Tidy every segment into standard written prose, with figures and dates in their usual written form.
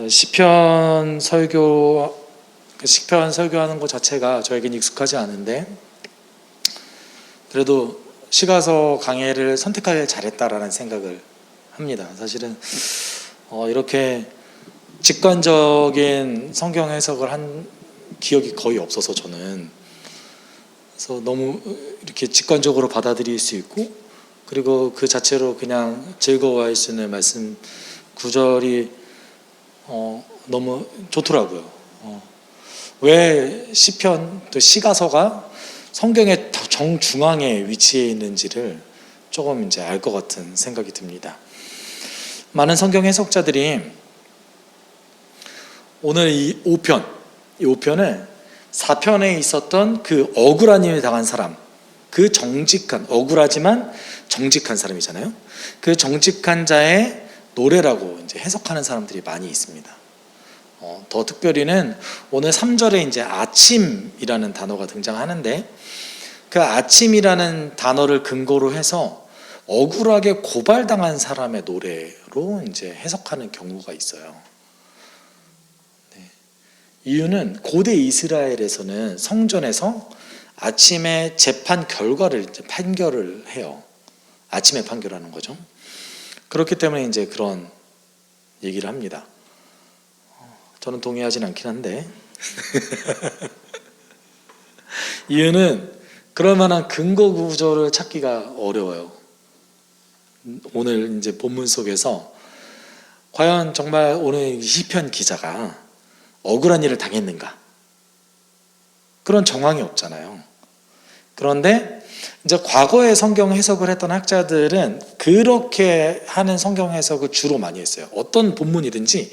시편 설교하는 것 자체가 저에겐 익숙하지 않은데, 그래도 시가서 강해를 선택하길 잘했다라는 생각을 합니다. 사실은 이렇게 직관적인 성경 해석을 한 기억이 거의 없어서 저는, 그래서 너무 이렇게 직관적으로 받아들일 수 있고, 그리고 그 자체로 그냥 즐거워할 수 있는 말씀 구절이 너무 좋더라고요. 왜 시편 또 시가서가 성경의 정중앙에 위치해 있는지를 조금 이제 알 것 같은 생각이 듭니다. 많은 성경 해석자들이 오늘 이 5편을 4편에 있었던 그 억울한 일을 당한 사람, 그 정직한, 억울하지만 정직한 사람이잖아요. 그 정직한 자의 노래라고 이제 해석하는 사람들이 많이 있습니다. 더 특별히는 오늘 3절에 이제 아침이라는 단어가 등장하는데, 그 아침이라는 단어를 근거로 해서 억울하게 고발당한 사람의 노래로 이제 해석하는 경우가 있어요. 이유는 고대 이스라엘에서는 성전에서 아침에 재판 결과를 이제 판결을 해요. 아침에 판결하는 거죠. 그렇기 때문에 이제 그런 얘기를 합니다. 저는 동의하진 않긴 한데 이유는 그럴 만한 근거 구조를 찾기가 어려워요. 오늘 이제 본문 속에서 과연 정말 오늘 시편 기자가 억울한 일을 당했는가? 그런 정황이 없잖아요. 그런데 이제 과거에 성경 해석을 했던 학자들은 그렇게 하는 성경 해석을 주로 많이 했어요. 어떤 본문이든지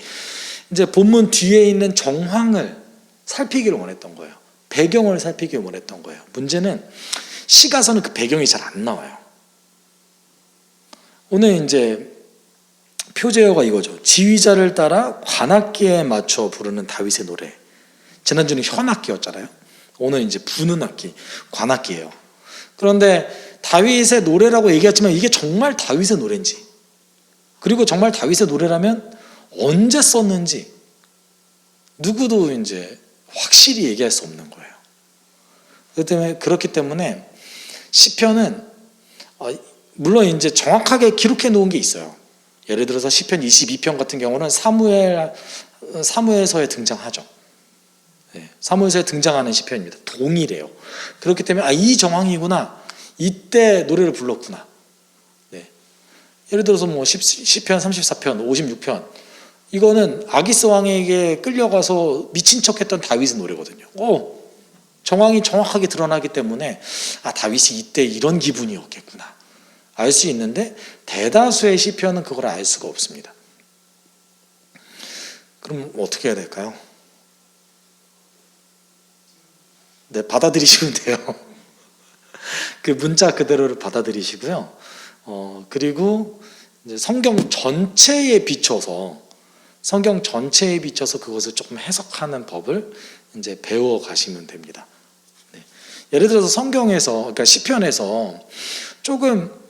이제 본문 뒤에 있는 정황을 살피기를 원했던 거예요. 배경을 살피기를 원했던 거예요. 문제는 시가서는 그 배경이 잘 안 나와요. 오늘 이제 표제어가 이거죠. 지휘자를 따라 관악기에 맞춰 부르는 다윗의 노래. 지난주는 현악기였잖아요. 오늘 이제 부는 악기, 관악기예요. 그런데 다윗의 노래라고 얘기했지만 이게 정말 다윗의 노래인지, 그리고 정말 다윗의 노래라면 언제 썼는지 누구도 이제 확실히 얘기할 수 없는 거예요. 그렇기 때문에 시편은 물론 이제 정확하게 기록해 놓은 게 있어요. 예를 들어서 시편 22편 같은 경우는 사무엘서에 등장하죠. 사무엘서에 등장하는 시편입니다. 동일해요. 그렇기 때문에 이 정황이구나, 이때 노래를 불렀구나. 예를 들어서 뭐 시편 34편, 56편, 이거는 아기스 왕에게 끌려가서 미친 척했던 다윗의 노래거든요. 정황이 정확하게 드러나기 때문에 다윗이 이때 이런 기분이었겠구나 알 수 있는데, 대다수의 시편은 그걸 알 수가 없습니다. 그럼 어떻게 해야 될까요? 받아들이시면 돼요. 그 문자 그대로를 받아들이시고요. 그리고 이제 성경 전체에 비춰서 그것을 조금 해석하는 법을 이제 배워 가시면 됩니다. 예를 들어서 성경에서, 그러니까 시편에서 조금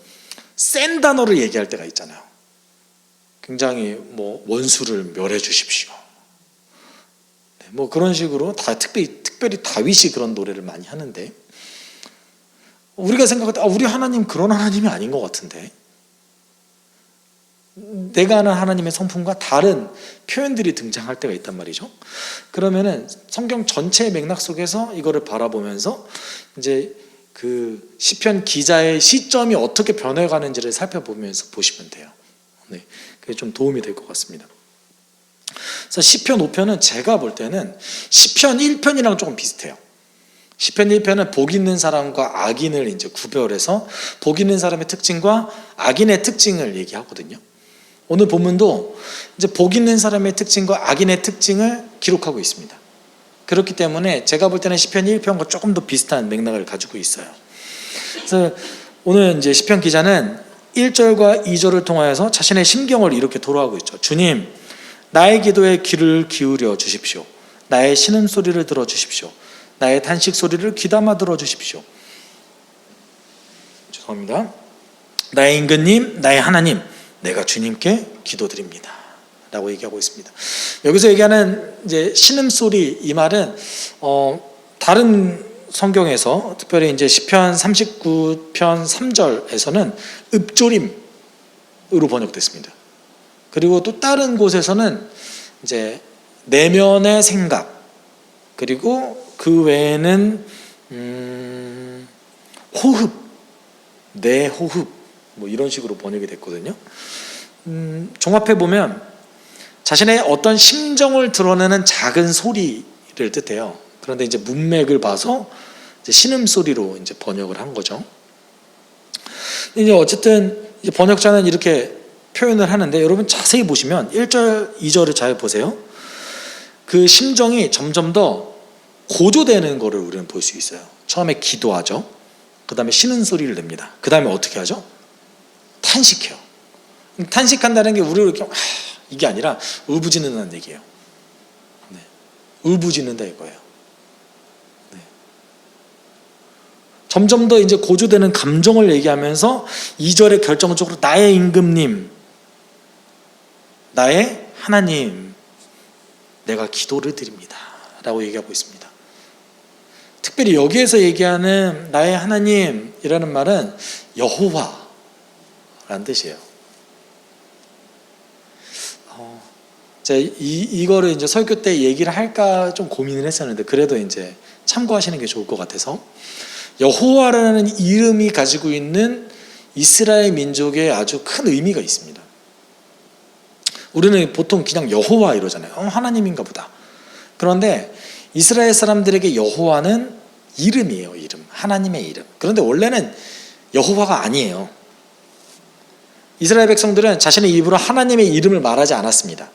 센 단어를 얘기할 때가 있잖아요. 굉장히 뭐 원수를 멸해 주십시오. 뭐 그런 식으로 특별히 다윗이 그런 노래를 많이 하는데, 우리가 생각할 때 우리 하나님 그런 하나님이 아닌 것 같은데, 내가 아는 하나님의 성품과 다른 표현들이 등장할 때가 있단 말이죠. 그러면은 성경 전체의 맥락 속에서 이거를 바라보면서 이제 그 시편 기자의 시점이 어떻게 변해가는지를 살펴보면서 보시면 돼요. 그게 좀 도움이 될 것 같습니다. 그래서 시편 5편은 제가 볼 때는 시편 1편이랑 조금 비슷해요. 시편 1편은 복 있는 사람과 악인을 이제 구별해서 복 있는 사람의 특징과 악인의 특징을 얘기하거든요. 오늘 본문도 이제 복 있는 사람의 특징과 악인의 특징을 기록하고 있습니다. 그렇기 때문에 제가 볼 때는 시편 1편과 조금 더 비슷한 맥락을 가지고 있어요. 그래서 오늘 이제 시편 기자는 1절과 2절을 통하여서 자신의 심경을 이렇게 토로하고 있죠. 주님, 나의 기도에 귀를 기울여 주십시오. 나의 신음소리를 들어주십시오. 나의 탄식 소리를 귀담아 들어주십시오. 죄송합니다. 나의 임금님, 나의 하나님, 내가 주님께 기도드립니다. 라고 얘기하고 있습니다. 여기서 얘기하는 이제 신음소리, 이 말은 다른 성경에서 특별히 이제 시편 39편 3절에서는 읍조림으로 번역됐습니다. 그리고 또 다른 곳에서는 이제 내면의 생각, 그리고 그 외에는 호흡, 내 호흡, 뭐 이런 식으로 번역이 됐거든요. 종합해 보면 자신의 어떤 심정을 드러내는 작은 소리를 뜻해요. 그런데 이제 문맥을 봐서 이제 신음소리로 이제 번역을 한 거죠. 이제 어쨌든 이제 번역자는 이렇게 표현을 하는데, 여러분 자세히 보시면 1절, 2절을 잘 보세요. 그 심정이 점점 더 고조되는 것을 우리는 볼 수 있어요. 처음에 기도하죠. 그 다음에 신음소리를 냅니다. 그 다음에 어떻게 하죠? 탄식해요. 탄식한다는 게 우리로 이렇게 이게 아니라 울부짖는다는 얘기예요. 네. 울부짖는다 이거예요. 네. 점점 더 이제 고조되는 감정을 얘기하면서 2절에 결정적으로 나의 임금님, 나의 하나님, 내가 기도를 드립니다 라고 얘기하고 있습니다. 특별히 여기에서 얘기하는 나의 하나님이라는 말은 여호와라는 뜻이에요. 제가 이거를 이제 설교 때 얘기를 할까 좀 고민을 했었는데, 그래도 이제 참고하시는 게 좋을 것 같아서, 여호와라는 이름이 가지고 있는 이스라엘 민족의 아주 큰 의미가 있습니다. 우리는 보통 그냥 여호와 이러잖아요. 하나님인가 보다. 그런데 이스라엘 사람들에게 여호와는 이름이에요. 이름, 하나님의 이름. 그런데 원래는 여호와가 아니에요. 이스라엘 백성들은 자신의 입으로 하나님의 이름을 말하지 않았습니다.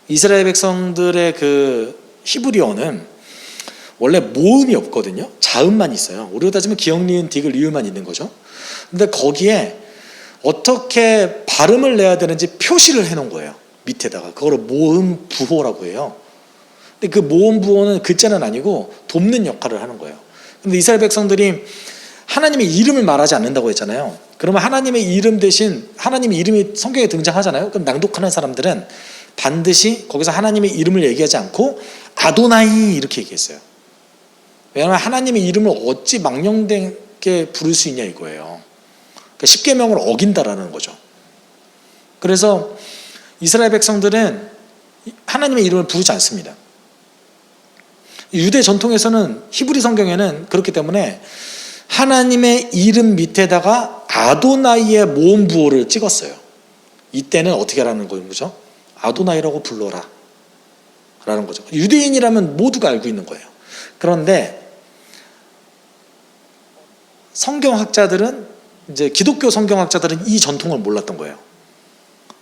이스라엘 백성들의 그 히브리어는 원래 모음이 없거든요. 자음만 있어요. 우리로 따지면 기역, 니은, 디귿, 리을만 있는 거죠. 근데 거기에 어떻게 발음을 내야 되는지 표시를 해놓은 거예요. 밑에다가. 그거를 모음 부호라고 해요. 근데 그 모음 부호는 글자는 아니고 돕는 역할을 하는 거예요. 근데 이스라엘 백성들이 하나님의 이름을 말하지 않는다고 했잖아요. 그러면 하나님의 이름 대신, 하나님의 이름이 성경에 등장하잖아요. 그럼 낭독하는 사람들은 반드시 거기서 하나님의 이름을 얘기하지 않고 아도나이 이렇게 얘기했어요. 왜냐하면 하나님의 이름을 어찌 망령되게 부를 수 있냐 이거예요. 그러니까 십계명을 어긴다라는 거죠. 그래서 이스라엘 백성들은 하나님의 이름을 부르지 않습니다. 유대 전통에서는, 히브리 성경에는 그렇기 때문에 하나님의 이름 밑에다가 아도나이의 모음 부호를 찍었어요. 이때는 어떻게 하라는 거죠? 아도나이라고 불러라 라는 거죠. 유대인이라면 모두가 알고 있는 거예요. 그런데 성경학자들은, 이제 기독교 성경학자들은 이 전통을 몰랐던 거예요.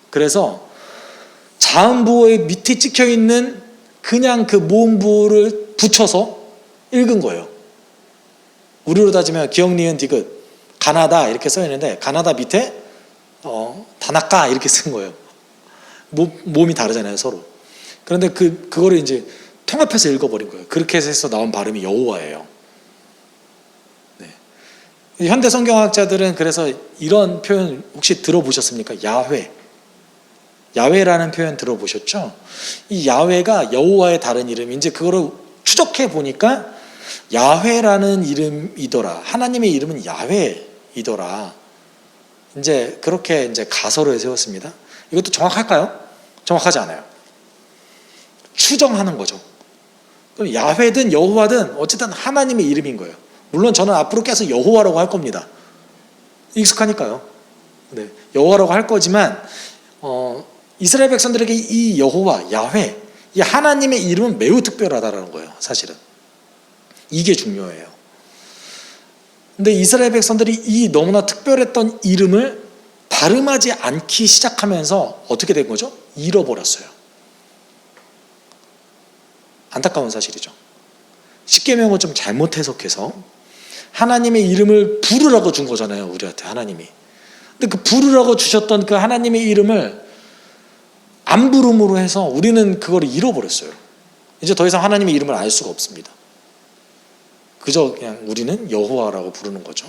그래서 자음부호의 밑에 찍혀있는 그냥 그 모음부호를 붙여서 읽은 거예요. 우리로 따지면 기역, 니은, 디귿, 가나다 이렇게 써있는데, 가나다 밑에 다나카 이렇게 쓴 거예요. 몸이 다르잖아요, 서로. 그런데 그거를 이제 통합해서 읽어버린 거예요. 그렇게 해서 나온 발음이 여호와예요. 네. 현대 성경학자들은 그래서 이런 표현 혹시 들어보셨습니까? 야훼. 야훼라는 표현 들어보셨죠? 이 야훼가 여호와의 다른 이름, 이제 그거를 추적해 보니까 야훼라는 이름이더라. 하나님의 이름은 야훼이더라. 이제 그렇게 이제 가설을 세웠습니다. 이것도 정확할까요? 정확하지 않아요. 추정하는 거죠. 그럼 야훼든 여호와든 어쨌든 하나님의 이름인 거예요. 물론 저는 앞으로 계속 여호와라고 할 겁니다. 익숙하니까요. 네, 여호와라고 할 거지만 이스라엘 백성들에게 이 여호와, 야훼, 이 하나님의 이름은 매우 특별하다는 거예요. 사실은 이게 중요해요. 근데 이스라엘 백성들이 이 너무나 특별했던 이름을 발음하지 않기 시작하면서 어떻게 된 거죠? 잃어버렸어요. 안타까운 사실이죠. 십계명을 좀 잘못 해석해서 하나님의 이름을 부르라고 준 거잖아요, 우리한테 하나님이. 근데 그 부르라고 주셨던 그 하나님의 이름을 안 부름으로 해서 우리는 그걸 잃어버렸어요. 이제 더 이상 하나님의 이름을 알 수가 없습니다. 그저 그냥 우리는 여호와라고 부르는 거죠.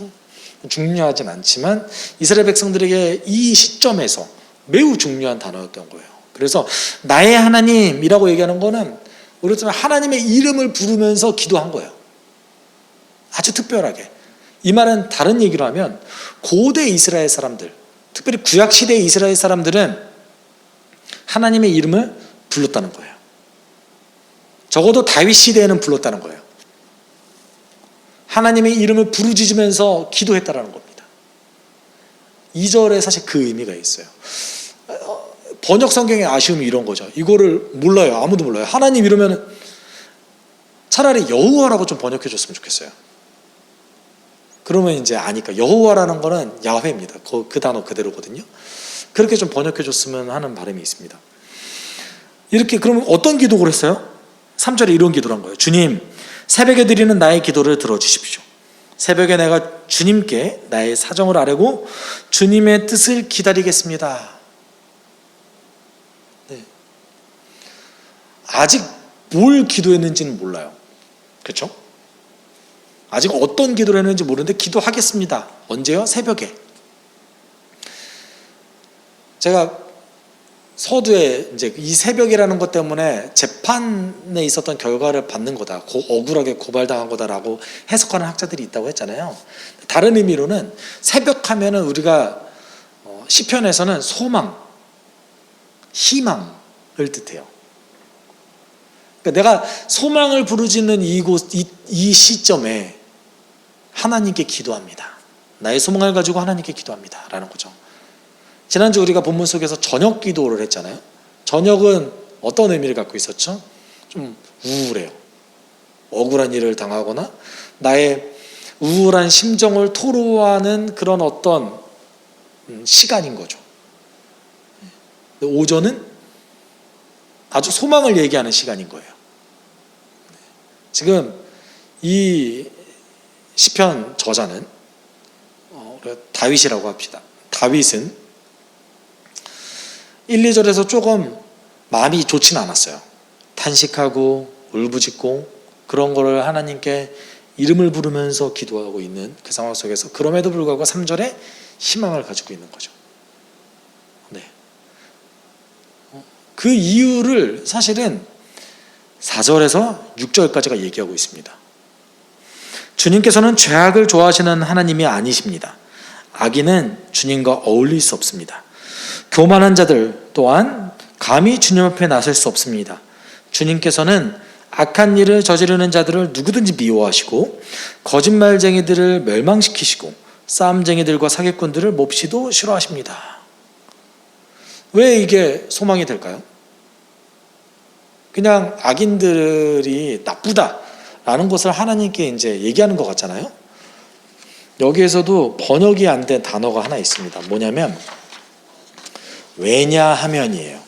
중요하진 않지만 이스라엘 백성들에게 이 시점에서 매우 중요한 단어였던 거예요. 그래서 나의 하나님이라고 얘기하는 거는 우리가 좀 하나님의 이름을 부르면서 기도한 거예요. 아주 특별하게. 이 말은 다른 얘기로 하면 고대 이스라엘 사람들, 특별히 구약시대의 이스라엘 사람들은 하나님의 이름을 불렀다는 거예요. 적어도 다윗 시대에는 불렀다는 거예요. 하나님의 이름을 부르짖으면서 기도했다는 겁니다. 2절에 사실 그 의미가 있어요. 번역 성경의 아쉬움이 이런 거죠. 이거를 몰라요. 아무도 몰라요. 하나님 이러면 차라리 여호와라고 좀 번역해 줬으면 좋겠어요. 그러면 이제 아니까. 여호와라는 거는 야훼입니다. 그 단어 그대로거든요. 그렇게 좀 번역해 줬으면 하는 바람이 있습니다. 이렇게 그러면 어떤 기도를 했어요? 3절에 이런 기도를 한 거예요. 주님, 새벽에 드리는 나의 기도를 들어주십시오. 새벽에 내가 주님께 나의 사정을 아뢰고 주님의 뜻을 기다리겠습니다. 네. 아직 뭘 기도했는지는 몰라요. 그렇죠? 아직 어떤 기도를 했는지 모르는데 기도하겠습니다. 언제요? 새벽에. 제가 서두에 이제 이 새벽이라는 것 때문에 재판에 있었던 결과를 받는 거다, 억울하게 고발당한 거다라고 해석하는 학자들이 있다고 했잖아요. 다른 의미로는 새벽하면은 우리가 시편에서는 소망, 희망을 뜻해요. 그러니까 내가 소망을 부르짖는 이 시점에 하나님께 기도합니다. 나의 소망을 가지고 하나님께 기도합니다. 라는 거죠. 지난주 우리가 본문 속에서 저녁 기도를 했잖아요. 저녁은 어떤 의미를 갖고 있었죠? 좀 우울해요. 억울한 일을 당하거나 나의 우울한 심정을 토로하는 그런 어떤 시간인 거죠. 오전은 아주 소망을 얘기하는 시간인 거예요. 지금 이 시편 저자는 다윗이라고 합시다. 다윗은 1, 2절에서 조금 마음이 좋지는 않았어요. 탄식하고 울부짖고 그런 거를 하나님께 이름을 부르면서 기도하고 있는 그 상황 속에서 그럼에도 불구하고 3절에 희망을 가지고 있는 거죠. 네. 그 이유를 사실은 4절에서 6절까지가 얘기하고 있습니다. 주님께서는 죄악을 좋아하시는 하나님이 아니십니다. 악인은 주님과 어울릴 수 없습니다. 교만한 자들 또한 감히 주님 앞에 나설 수 없습니다. 주님께서는 악한 일을 저지르는 자들을 누구든지 미워하시고 거짓말쟁이들을 멸망시키시고 싸움쟁이들과 사기꾼들을 몹시도 싫어하십니다. 왜 이게 소망이 될까요? 그냥 악인들이 나쁘다라는 것을 하나님께 이제 얘기하는 것 같잖아요. 여기에서도 번역이 안 된 단어가 하나 있습니다. 뭐냐면 왜냐하면이에요.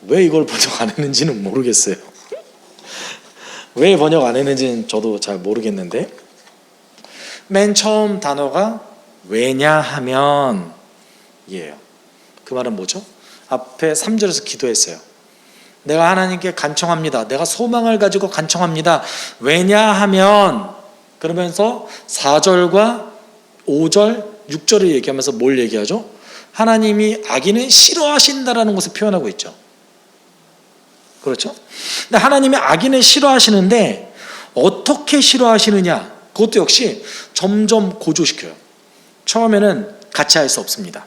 왜 이걸 번역 안 했는지는 모르겠어요. 왜 번역 안 했는지는 저도 잘 모르겠는데 맨 처음 단어가 왜냐하면이에요. 그 말은 뭐죠? 앞에 3절에서 기도했어요. 내가 하나님께 간청합니다. 내가 소망을 가지고 간청합니다. 왜냐하면 그러면서 4절과 5절 6절을 얘기하면서 뭘 얘기하죠? 하나님이 악인은 싫어하신다라는 것을 표현하고 있죠. 그렇죠? 근데 하나님이 악인을 싫어하시는데 어떻게 싫어하시느냐? 그것도 역시 점점 고조시켜요. 처음에는 같이 할 수 없습니다.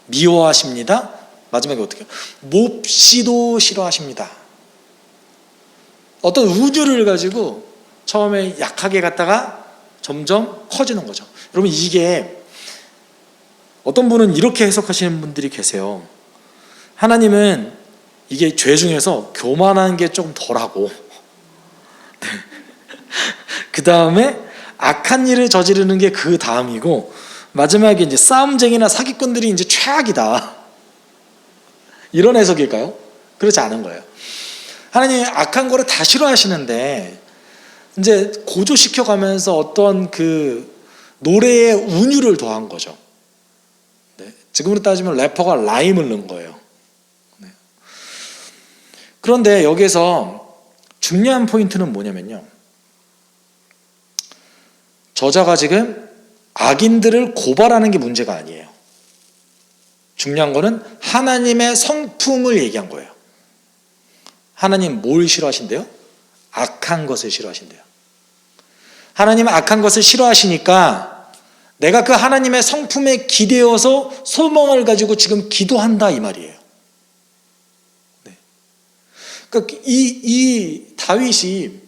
미워하십니다. 마지막에 어떻게 해요? 몹시도 싫어하십니다. 어떤 우주를 가지고 처음에 약하게 갔다가 점점 커지는 거죠. 여러분 이게 어떤 분은 이렇게 해석하시는 분들이 계세요. 하나님은 이게 죄 중에서 교만한 게 좀 덜하고 그 다음에 악한 일을 저지르는 게 그 다음이고 마지막에 이제 싸움쟁이나 사기꾼들이 이제 최악이다. 이런 해석일까요? 그렇지 않은 거예요. 하나님이 악한 거를 다 싫어하시는데 이제 고조시켜 가면서 어떤 그 노래의 운율을 더한 거죠. 네. 지금으로 따지면 래퍼가 라임을 넣은 거예요. 네. 그런데 여기서 중요한 포인트는 뭐냐면요. 저자가 지금 악인들을 고발하는 게 문제가 아니에요. 중요한 거는 하나님의 성품을 얘기한 거예요. 하나님 뭘 싫어하신대요? 악한 것을 싫어하신대요. 하나님은 악한 것을 싫어하시니까 내가 그 하나님의 성품에 기대어서 소망을 가지고 지금 기도한다 이 말이에요. 네. 그러니까 이 다윗이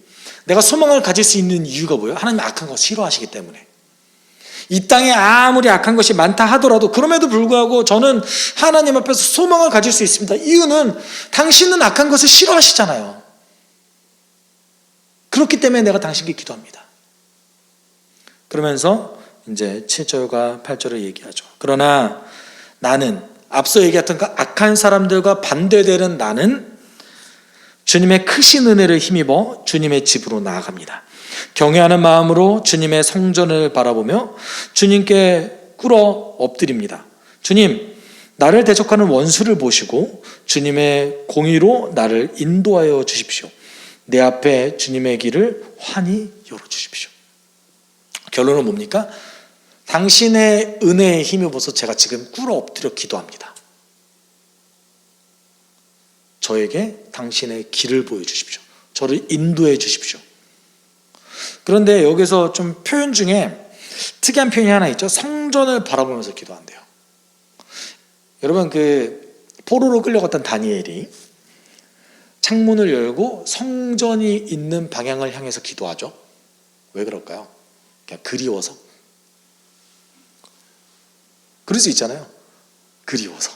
내가 소망을 가질 수 있는 이유가 뭐예요? 하나님 악한 거 싫어하시기 때문에. 이 땅에 아무리 악한 것이 많다 하더라도 그럼에도 불구하고 저는 하나님 앞에서 소망을 가질 수 있습니다. 이유는 당신은 악한 것을 싫어하시잖아요. 그렇기 때문에 내가 당신께 기도합니다. 그러면서 이제 7절과 8절을 얘기하죠. 그러나 나는 앞서 얘기했던 그 악한 사람들과 반대되는 나는 주님의 크신 은혜를 힘입어 주님의 집으로 나아갑니다. 경외하는 마음으로 주님의 성전을 바라보며 주님께 꿇어 엎드립니다. 주님, 나를 대적하는 원수를 보시고 주님의 공의로 나를 인도하여 주십시오. 내 앞에 주님의 길을 환히 열어주십시오. 결론은 뭡니까? 당신의 은혜에 힘입어서 제가 지금 꿇어 엎드려 기도합니다. 저에게 당신의 길을 보여주십시오. 저를 인도해 주십시오. 그런데 여기서 좀 표현 중에 특이한 표현이 하나 있죠. 성전을 바라보면서 기도한대요. 여러분 그 포로로 끌려갔던 다니엘이 창문을 열고 성전이 있는 방향을 향해서 기도하죠. 왜 그럴까요? 그냥 그리워서. 그럴 수 있잖아요. 그리워서.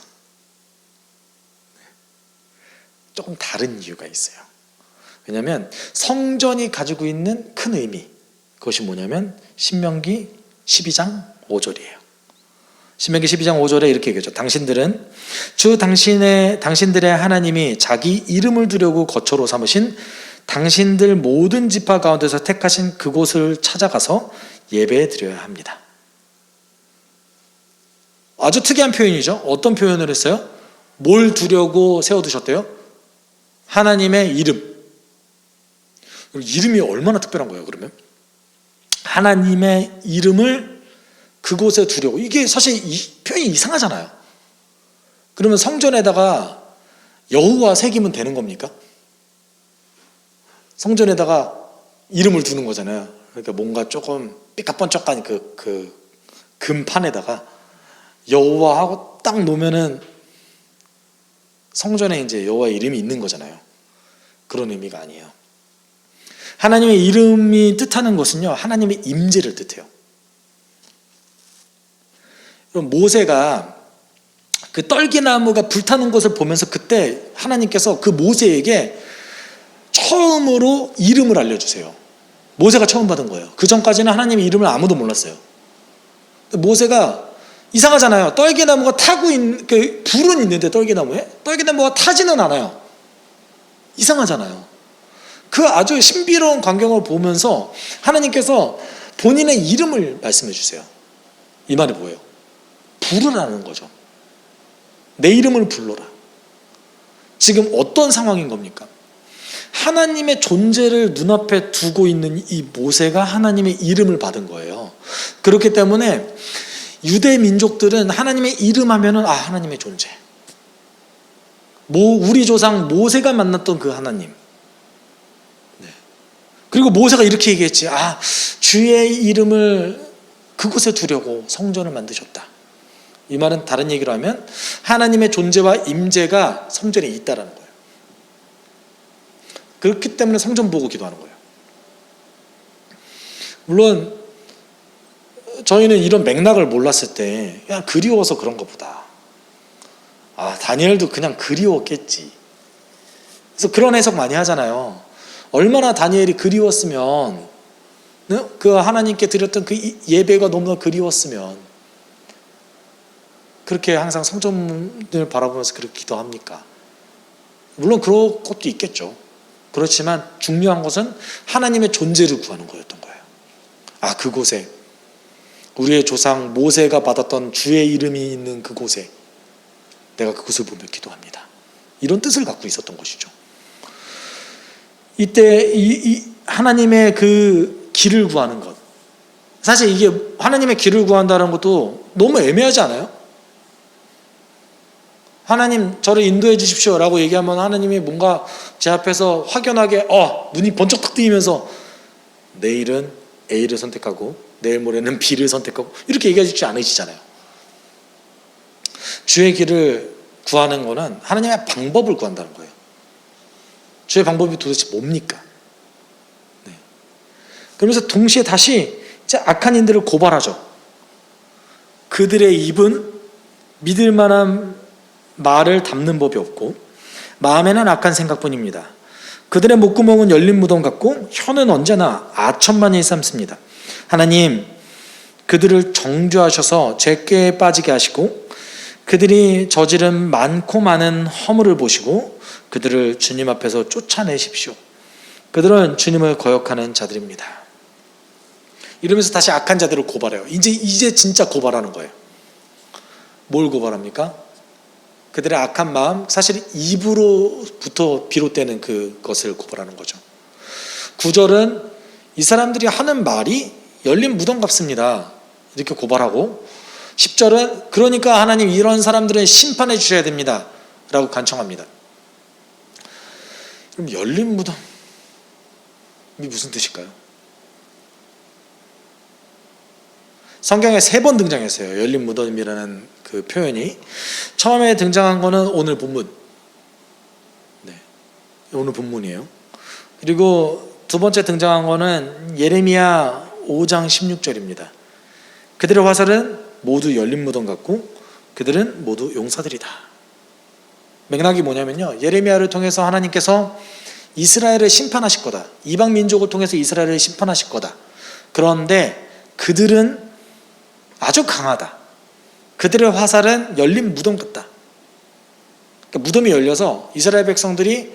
조금 다른 이유가 있어요. 왜냐하면 성전이 가지고 있는 큰 의미, 그것이 뭐냐면 신명기 12장 5절이에요. 신명기 12장 5절에 이렇게 얘기하죠. 당신들은 당신들의 하나님이 자기 이름을 두려고 거처로 삼으신 당신들 모든 지파 가운데서 택하신 그곳을 찾아가서 예배 드려야 합니다. 아주 특이한 표현이죠. 어떤 표현을 했어요? 뭘 두려고 세워두셨대요? 하나님의 이름. 이름이 얼마나 특별한 거예요, 그러면? 하나님의 이름을 그곳에 두려고. 이게 사실 이 표현이 이상하잖아요. 그러면 성전에다가 여호와 새기면 되는 겁니까? 성전에다가 이름을 두는 거잖아요. 그러니까 뭔가 조금 삐까뻔쩍한 그 금판에다가 여호와하고 딱 놓으면은 성전에 이제 여호와의 이름이 있는 거잖아요. 그런 의미가 아니에요. 하나님의 이름이 뜻하는 것은요, 하나님의 임재를 뜻해요. 그럼 모세가 그 떨기나무가 불타는 것을 보면서 그때 하나님께서 그 모세에게 처음으로 이름을 알려주세요. 모세가 처음 받은 거예요. 그 전까지는 하나님의 이름을 아무도 몰랐어요. 모세가 이상하잖아요. 떨기나무가 타고 있는, 그 불은 있는데 떨기나무에 떨기나무가 타지는 않아요. 이상하잖아요. 그 아주 신비로운 광경을 보면서 하나님께서 본인의 이름을 말씀해 주세요. 이 말이 뭐예요? 부르라는 거죠. 내 이름을 불러라. 지금 어떤 상황인 겁니까? 하나님의 존재를 눈앞에 두고 있는 이 모세가 하나님의 이름을 받은 거예요. 그렇기 때문에 유대 민족들은 하나님의 이름 하면은 하나님의 존재. 우리 조상 모세가 만났던 그 하나님. 네. 그리고 모세가 이렇게 얘기했지. 주의 이름을 그곳에 두려고 성전을 만드셨다. 이 말은 다른 얘기로 하면 하나님의 존재와 임재가 성전에 있다라는 거예요. 그렇기 때문에 성전 보고 기도하는 거예요. 물론 저희는 이런 맥락을 몰랐을 때 그냥 그리워서 그런 것보다 다니엘도 그냥 그리웠겠지. 그래서 그런 해석 많이 하잖아요. 얼마나 다니엘이 그리웠으면, 그 하나님께 드렸던 그 예배가 너무나 그리웠으면 그렇게 항상 성전을 바라보면서 그렇게 기도합니까? 물론 그런 것도 있겠죠. 그렇지만 중요한 것은 하나님의 존재를 구하는 거였던 거예요. 그곳에 우리의 조상 모세가 받았던 주의 이름이 있는 그곳에 내가 그곳을 보며 기도합니다. 이런 뜻을 갖고 있었던 것이죠. 이때 이 하나님의 그 길을 구하는 것, 사실 이게 하나님의 길을 구한다는 것도 너무 애매하지 않아요? 하나님 저를 인도해 주십시오 라고 얘기하면 하나님이 뭔가 제 앞에서 확연하게 눈이 번쩍 탁 뜨이면서 내일은 A를 선택하고 내일 모레는 B를 선택하고 이렇게 얘기하지 않으시잖아요. 주의 길을 구하는 거는 하나님의 방법을 구한다는 거예요. 주의 방법이 도대체 뭡니까? 네. 그러면서 동시에 다시 이제 악한 인들을 고발하죠. 그들의 입은 믿을 만한 말을 담는 법이 없고 마음에는 악한 생각뿐입니다. 그들의 목구멍은 열린 무덤 같고 혀는 언제나 아첨만 일삼습니다. 하나님 그들을 정죄하셔서 죄꾀에 빠지게 하시고 그들이 저지른 많고 많은 허물을 보시고 그들을 주님 앞에서 쫓아내십시오. 그들은 주님을 거역하는 자들입니다. 이러면서 다시 악한 자들을 고발해요. 이제 진짜 고발하는 거예요. 뭘 고발합니까? 그들의 악한 마음, 사실 입으로부터 비롯되는 그것을 고발하는 거죠. 9절은 이 사람들이 하는 말이 열린 무덤 같습니다. 이렇게 고발하고 10절은 그러니까 하나님 이런 사람들은 심판해 주셔야 됩니다. 라고 간청합니다. 그럼 열린 무덤이 무슨 뜻일까요? 성경에 3번 등장했어요. 열린 무덤이라는 그 표현이. 처음에 등장한 거는 오늘 본문. 네, 오늘 본문이에요. 그리고 두 번째 등장한 거는 예레미야 5장 16절입니다. 그들의 화살은 모두 열린 무덤 같고 그들은 모두 용사들이다. 맥락이 뭐냐면요, 예레미야를 통해서 하나님께서 이스라엘을 심판하실 거다. 이방 민족을 통해서 이스라엘을 심판하실 거다. 그런데 그들은 아주 강하다. 그들의 화살은 열린 무덤 같다. 그러니까 무덤이 열려서 이스라엘 백성들이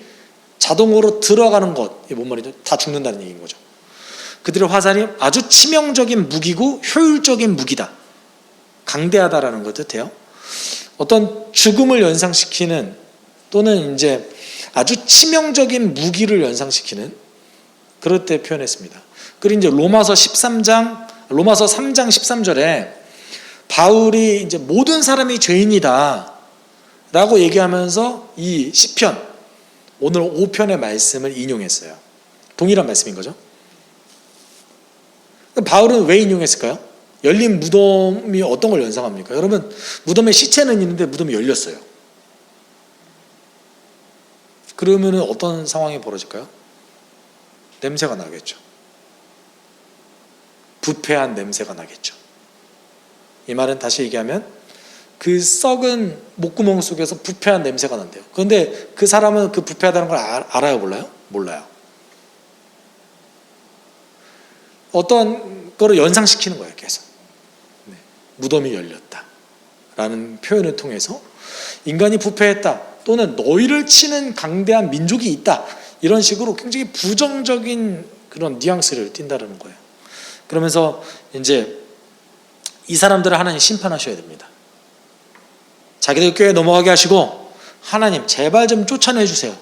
자동으로 들어가는 것, 이게 뭔 말이죠? 다 죽는다는 얘기인 거죠. 그들의 화살이 아주 치명적인 무기고 효율적인 무기다. 강대하다라는 것 뜻해요. 어떤 죽음을 연상시키는 또는 이제 아주 치명적인 무기를 연상시키는 그럴 때 표현했습니다. 그리고 이제 로마서 3장 13절에 바울이 이제 모든 사람이 죄인이다 라고 얘기하면서 이 시편 오늘 5편의 말씀을 인용했어요. 동일한 말씀인 거죠. 바울은 왜 인용했을까요? 열린 무덤이 어떤 걸 연상합니까? 여러분, 무덤에 시체는 있는데 무덤이 열렸어요. 그러면 어떤 상황이 벌어질까요? 냄새가 나겠죠. 부패한 냄새가 나겠죠. 이 말은 다시 얘기하면 그 썩은 목구멍 속에서 부패한 냄새가 난대요. 그런데 그 사람은 그 부패하다는 걸 알아요, 몰라요? 몰라요. 어떤 거를 연상시키는 거예요, 계속. 네. 무덤이 열렸다 라는 표현을 통해서 인간이 부패했다 또는 너희를 치는 강대한 민족이 있다, 이런 식으로 굉장히 부정적인 그런 뉘앙스를 띈다는 거예요. 그러면서 이제 이 사람들을 하나님 심판하셔야 됩니다. 자기들 꾀에 넘어가게 하시고 하나님 제발 좀 쫓아내 주세요.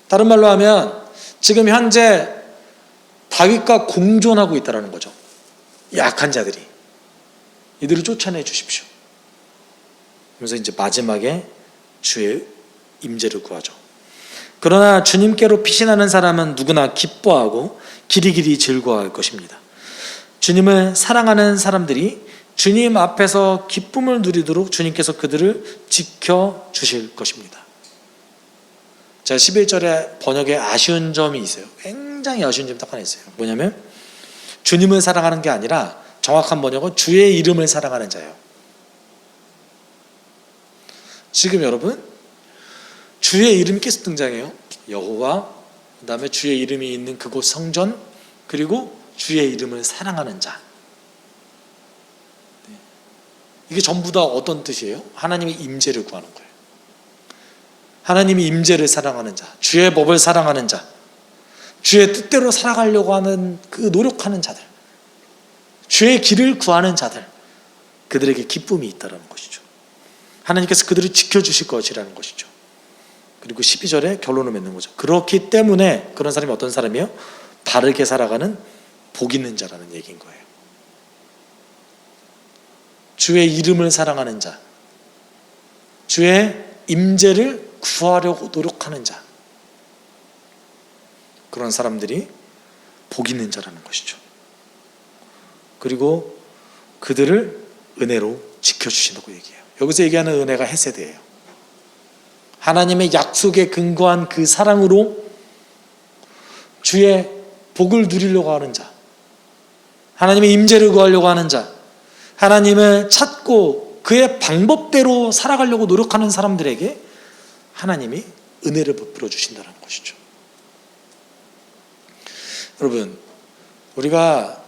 다른 말로 하면 지금 현재 다윗과 공존하고 있다는 거죠. 약한 자들이. 이들을 쫓아내 주십시오. 그래서 이제 마지막에 주의 임재를 구하죠. 그러나 주님께로 피신하는 사람은 누구나 기뻐하고 길이길이 즐거워할 것입니다. 주님을 사랑하는 사람들이 주님 앞에서 기쁨을 누리도록 주님께서 그들을 지켜주실 것입니다. 자, 11절에 번역에 아쉬운 점이 있어요. 굉장히 아쉬운 점이 딱 하나 있어요. 뭐냐면 주님을 사랑하는 게 아니라 정확한 번역은 주의 이름을 사랑하는 자예요. 지금 여러분, 주의 이름이 계속 등장해요. 여호와, 그 다음에 주의 이름이 있는 그곳 성전, 그리고 주의 이름을 사랑하는 자. 이게 전부 다 어떤 뜻이에요? 하나님의 임재를 구하는 거예요. 하나님의 임재를 사랑하는 자, 주의 법을 사랑하는 자, 주의 뜻대로 살아가려고 하는 그 노력하는 자들, 주의 길을 구하는 자들, 그들에게 기쁨이 있다는 것이죠. 하나님께서 그들을 지켜주실 것이라는 것이죠. 그리고 12절에 결론을 맺는 거죠. 그렇기 때문에 그런 사람이 어떤 사람이에요? 바르게 살아가는 복 있는 자라는 얘기인 거예요. 주의 이름을 사랑하는 자, 주의 임재를 구하려고 노력하는 자, 그런 사람들이 복 있는 자라는 것이죠. 그리고 그들을 은혜로 지켜주신다고 얘기해요. 여기서 얘기하는 은혜가 헤세드예요. 하나님의 약속에 근거한 그 사랑으로 주의 복을 누리려고 하는 자, 하나님의 임재를 구하려고 하는 자, 하나님을 찾고 그의 방법대로 살아가려고 노력하는 사람들에게 하나님이 은혜를 베풀어 주신다는 것이죠. 여러분, 우리가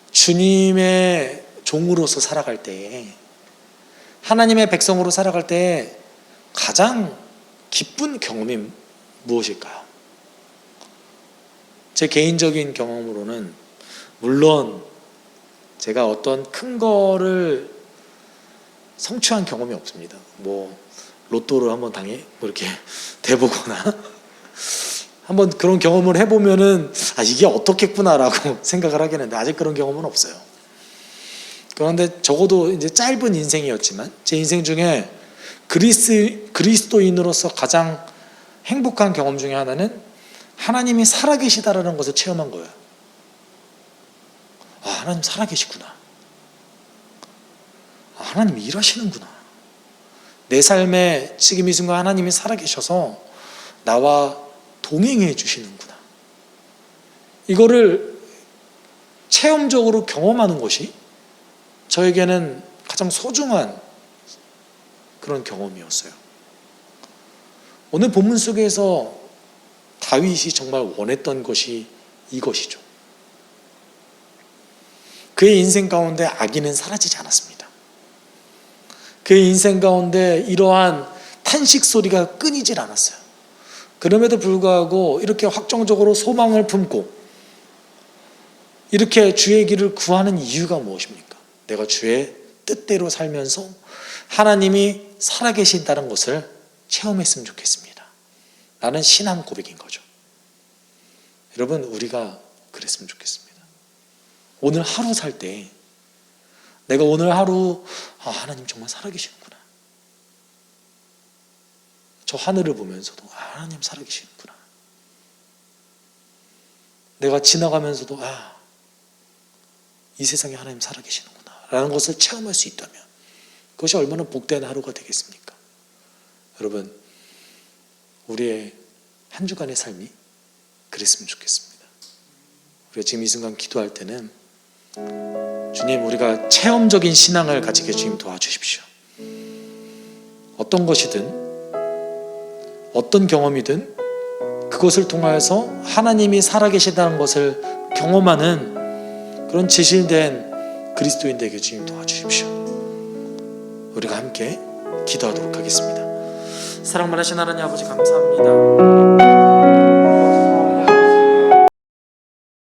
주님의 종으로서 살아갈 때, 하나님의 백성으로 살아갈 때 가장 기쁜 경험이 무엇일까요? 제 개인적인 경험으로는, 물론 제가 어떤 큰 거를 성취한 경험이 없습니다. 뭐 로또를 한번 이렇게 대보거나 한번 그런 경험을 해보면은 이게 어떻겠구나라고 생각을 하겠는데, 아직 그런 경험은 없어요. 그런데 적어도 이제 짧은 인생이었지만 제 인생 중에 그리스도인으로서 가장 행복한 경험 중에 하나는 하나님이 살아계시다라는 것을 체험한 거예요. 하나님 살아계시구나. 하나님이 일하시는구나. 내 삶에 지금 이 순간 하나님이 살아계셔서 나와 동행해 주시는구나. 이거를 체험적으로 경험하는 것이 저에게는 가장 소중한 그런 경험이었어요. 오늘 본문 속에서 다윗이 정말 원했던 것이 이것이죠. 그의 인생 가운데 악인은 사라지지 않았습니다. 그의 인생 가운데 이러한 탄식 소리가 끊이질 않았어요. 그럼에도 불구하고 이렇게 확정적으로 소망을 품고 이렇게 주의 길을 구하는 이유가 무엇입니까? 내가 주의 뜻대로 살면서 하나님이 살아계신다는 것을 체험했으면 좋겠습니다. 라는 신앙 고백인 거죠. 여러분, 우리가 그랬으면 좋겠습니다. 오늘 하루 살 때 내가 오늘 하루 하나님 정말 살아계시는구나. 저 하늘을 보면서도 하나님 살아계시는구나. 내가 지나가면서도 이 세상에 하나님 살아계시는구나 라는 것을 체험할 수 있다면 그것이 얼마나 복된 하루가 되겠습니까? 여러분, 우리의 한 주간의 삶이 그랬으면 좋겠습니다. 우리가 지금 이 순간 기도할 때는 주님, 우리가 체험적인 신앙을 가지게 주님 도와주십시오. 어떤 것이든 어떤 경험이든 그것을 통하여서 하나님이 살아계시다는 것을 경험하는 그런 진실된 그리스도인 되게 주님 도와주십시오. 우리가 함께 기도하도록 하겠습니다. 사랑 많으신 하나님 아버지, 감사합니다.